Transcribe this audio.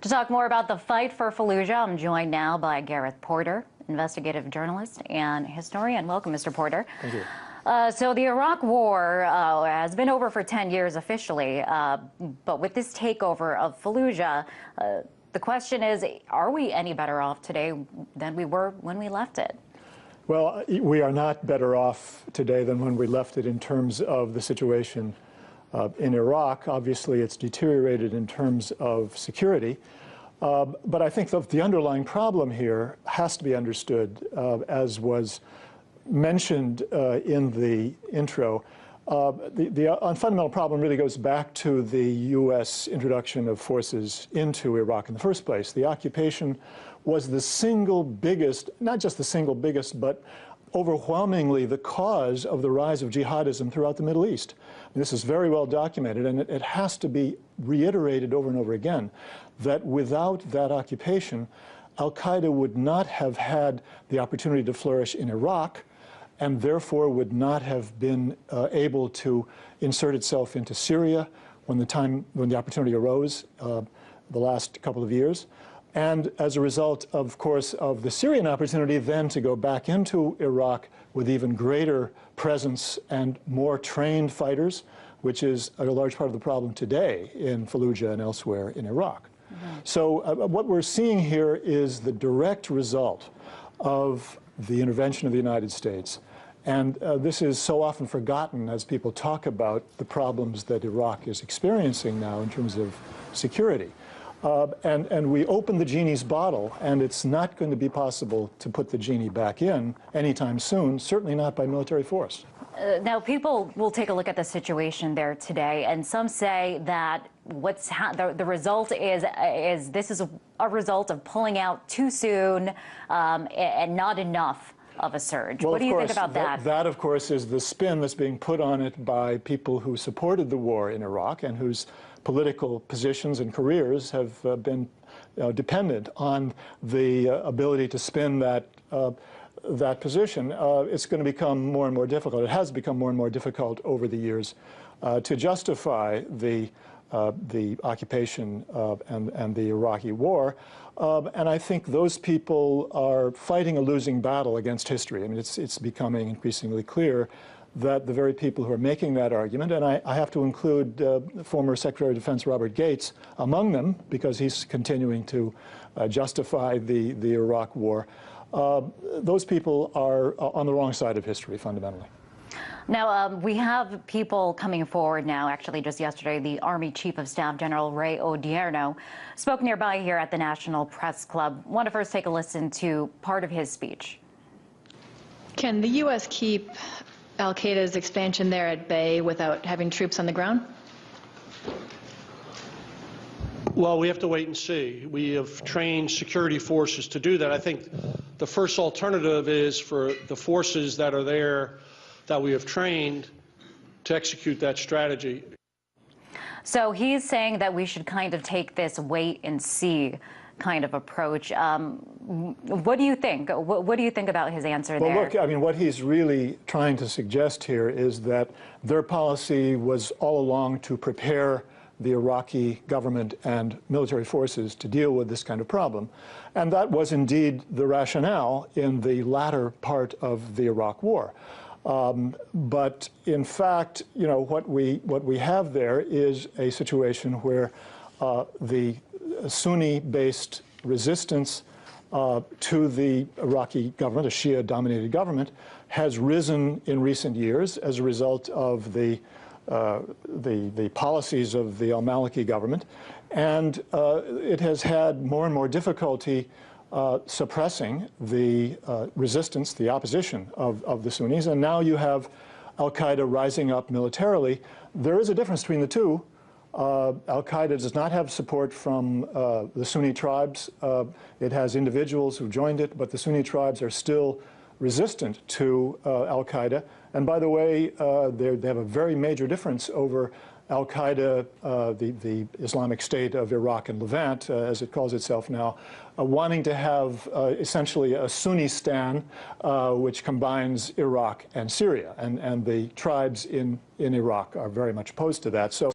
To talk more about the fight for Fallujah, I'm joined now by Gareth Porter, investigative journalist and historian. Welcome, Mr. Porter. Thank you. So the Iraq War has been over for 10 years officially, but with this takeover of Fallujah, the question is, are we any better off today than we were when we left it? Well, we are not better off today than when we left it in terms of the situation in Iraq. Obviously, it's deteriorated in terms of security. But I think the underlying problem here has to be understood, as was mentioned in the intro. The fundamental problem really goes back to the U.S. introduction of forces into Iraq in the first place. The occupation was the single biggest, not just the single biggest, but overwhelmingly the cause of the rise of jihadism throughout the Middle East. This is very well documented, and it has to be reiterated over and over again that without that occupation, Al-Qaeda would not have had the opportunity to flourish in Iraq, and therefore would not have been able to insert itself into Syria when the opportunity arose the last couple of years. And as a result, of course, of the Syrian opportunity, then to go back into Iraq with even greater presence and more trained fighters, which is a large part of the problem today in Fallujah and elsewhere in Iraq. Mm-hmm. So what we're seeing here is the direct result of the intervention of the United States. And this is so often forgotten as people talk about the problems that Iraq is experiencing now in terms of security. And we opened the genie's bottle, and it's not going to be possible to put the genie back in anytime soon, certainly not by military force. Now, people will take a look at the situation there today, and some say that the result is this is a result of pulling out too soon and not enough of a surge. Well, what do you think about that? That, of course, is the spin that's being put on it by people who supported the war in Iraq and whose political positions and careers have been dependent on the ability to spin that position. It's going to become more and more difficult. It has become more and more difficult over the years to justify the occupation and the Iraqi war. And I think those people are fighting a losing battle against history. I mean, it's becoming increasingly clear that the very people who are making that argument, and I have to include former Secretary of Defense Robert Gates among them, because he's continuing to justify the Iraq war, those people are on the wrong side of history, fundamentally. Now, we have people coming forward now. Actually, just yesterday, the Army Chief of Staff General Ray Odierno spoke nearby here at the National Press Club. I want to first take a listen to part of his speech. Can the U.S. keep Al-Qaeda's expansion there at bay without having troops on the ground? Well, we have to wait and see. We have trained security forces to do that. I think the first alternative is for the forces that are there that we have trained to execute that strategy. So he's saying that we should kind of take this wait and see kind of approach. What do you think? What do you think about his answer there? Well, look, I mean, what he's really trying to suggest here is that their policy was all along to prepare the Iraqi government and military forces to deal with this kind of problem. And that was indeed the rationale in the latter part of the Iraq war. But in fact, you know, what we have there is a situation where the Sunni-based resistance to the Iraqi government, a Shia-dominated government, has risen in recent years as a result of the policies of the al-Maliki government, and it has had more and more difficulty suppressing the resistance, the opposition of the Sunnis, and now you have Al-Qaeda rising up militarily. There is a difference between the two. Al-Qaeda does not have support from the Sunni tribes. It has individuals who joined it, but the Sunni tribes are still resistant to Al-Qaeda. And by the way, they have a very major difference over Al-Qaeda, the Islamic State of Iraq and Levant, as it calls itself now, wanting to have essentially a Sunnistan, which combines Iraq and Syria. And the tribes in Iraq are very much opposed to that. So